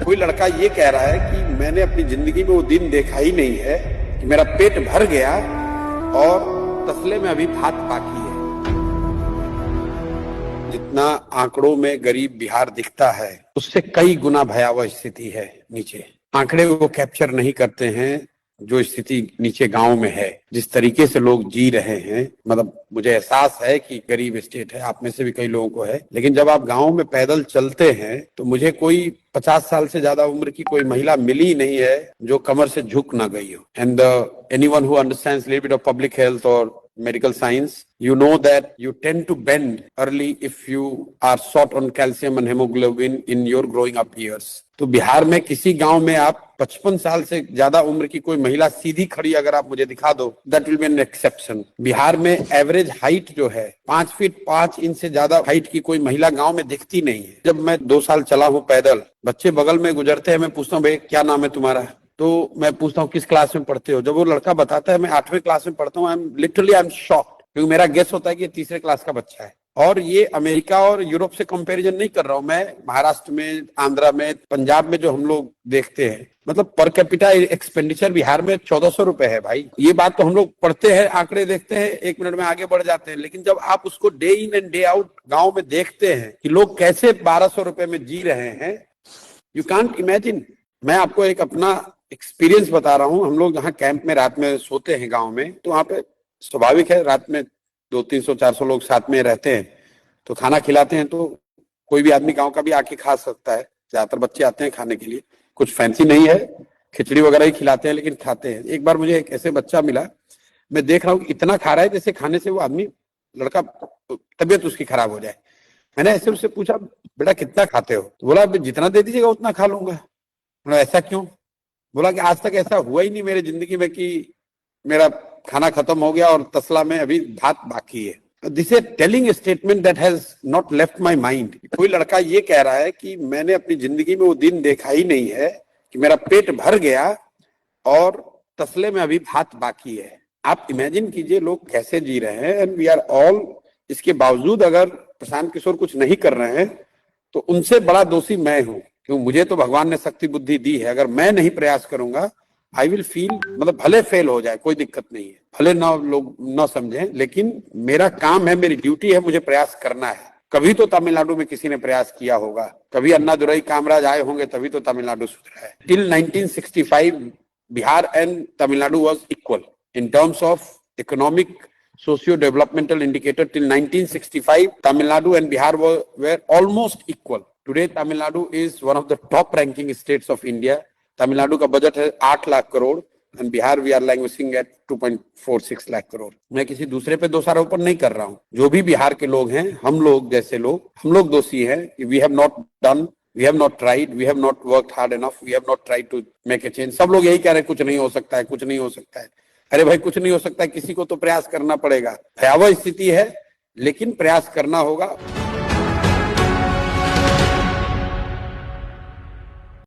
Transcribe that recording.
कोई लड़का ये कह रहा है कि मैंने अपनी जिंदगी में वो दिन देखा ही नहीं है कि मेरा पेट भर गया और तसले में अभी भात बाकी है। जितना आंकड़ों में गरीब बिहार दिखता है उससे कई गुना भयावह स्थिति है नीचे। आंकड़े वो कैप्चर नहीं करते हैं जो स्थिति नीचे गांव में है, जिस तरीके से लोग जी रहे हैं। मतलब मुझे एहसास है कि गरीब स्टेट है, आप में से भी कई लोगों को है, लेकिन जब आप गांव में पैदल चलते हैं तो मुझे कोई 50 साल से ज्यादा उम्र की कोई महिला मिली नहीं है जो कमर से झुक ना गई हो। And anyone who understands little bit of public health और medical science, you know that you tend to bend early if you are short on calcium and hemoglobin in your growing up years. तो बिहार में किसी गांव में आप 55 साल से ज्यादा उम्र की कोई महिला सीधी खड़ी अगर आप मुझे दिखा दो, that will be an exception. Bihar में एवरेज हाइट जो है 5 फीट 5 इंच से ज्यादा हाइट की कोई महिला गांव में दिखती नहीं है। जब मैं 2 साल चला हूँ पैदल, बच्चे बगल में गुजरते हैं, मैं पूछता हूँ भाई क्या नाम है तुम्हारा, तो मैं पूछता हूँ किस क्लास में पढ़ते हो। जब वो लड़का बताता है मैं 8वीं क्लास में पढ़ता हूँ, आई एम शॉक्ड, क्योंकि मेरा गेस होता है कि ये 3रे क्लास का बच्चा है। और ये अमेरिका और यूरोप से कंपैरिजन नहीं कर रहा हूं मैं, महाराष्ट्र में, आंध्रा में, पंजाब में जो हम लोग देखते हैं, मतलब पर कैपिटा एक्सपेंडिचर बिहार में 1400 रुपए है भाई। ये बात तो हम लोग पढ़ते हैं, आंकड़े देखते हैं, 1 मिनट में आगे बढ़ जाते हैं, लेकिन जब आप उसको day in and day out गाँव में देखते हैं कि लोग कैसे 1200 रुपए में जी रहे हैं, यू कांट इमेजिन। मैं आपको एक अपना एक्सपीरियंस बता रहा हूँ। हम लोग जहाँ कैंप में रात में सोते हैं गांव में, तो वहाँ पे स्वाभाविक है रात में 200-300-400 लोग साथ में रहते हैं, तो खाना खिलाते हैं, तो कोई भी आदमी गांव का भी आके खा सकता है। ज्यादातर बच्चे आते हैं खाने के लिए, कुछ फैंसी नहीं है, खिचड़ी वगैरह ही खिलाते हैं, लेकिन खाते हैं। एक बार मुझे एक ऐसे बच्चा मिला, मैं देख रहा हूँ इतना खा रहा है जैसे खाने से वो आदमी, लड़का, तबीयत उसकी खराब हो जाए। मैंने ऐसे उससे पूछा बेटा कितना खाते हो, तो बोला जितना दे दीजिएगा उतना खा लूंगा। ऐसा क्यों? बोला कि आज तक ऐसा हुआ ही नहीं मेरी जिंदगी में कि मेरा खाना खत्म हो गया और तसला में अभी भात बाकी है। This is telling statement that has not left my mind. कोई लड़का ये कह रहा है कि मैंने अपनी जिंदगी में वो दिन देखा ही नहीं है कि मेरा पेट भर गया और तसले में अभी भात बाकी है। आप इमेजिन कीजिए लोग कैसे जी रहे हैं, एंड वी आर ऑल, इसके बावजूद अगर प्रशांत किशोर कुछ नहीं कर रहे हैं तो उनसे बड़ा दोषी मैं हूं, क्योंकि मुझे तो भगवान ने शक्ति बुद्धि दी है। अगर मैं नहीं प्रयास करूंगा, आई विल फील, मतलब भले फेल हो जाए कोई दिक्कत नहीं है, भले ना लोग ना समझें, लेकिन मेरा काम है, मेरी ड्यूटी है, मुझे प्रयास करना है। कभी तो तमिलनाडु में किसी ने प्रयास किया होगा, कभी अन्नादुरई कामराज आए होंगे, तभी तो तमिलनाडु सुधरा है। Till 1965 Bihar and Tamil Nadu was equal in terms of economic socio developmental indicator. Till 1965 Tamil Nadu and Bihar were almost equal. Today Tamil Nadu is one of the top ranking states of India. Tamil Nadu का budget है 8 lakh crore and Bihar we are languishing at 2.46 lakh crore. मैं किसी दूसरे पे दोषारोपण नहीं कर रहा हूँ, जो भी बिहार के लोग हैं, हम लोग जैसे लोग, हम लोग दोषी हैं। We have not done, we have not tried, we have not worked hard enough, we have not tried to make a change. सब लोग यही कह रहे हैं कुछ नहीं हो सकता है, कुछ नहीं हो सकता है। अरे भाई कुछ नहीं हो सकता है, किसी को तो प्रयास करना पड़ेगा। भयावह स्थिति है, लेकिन प्रयास करना होगा।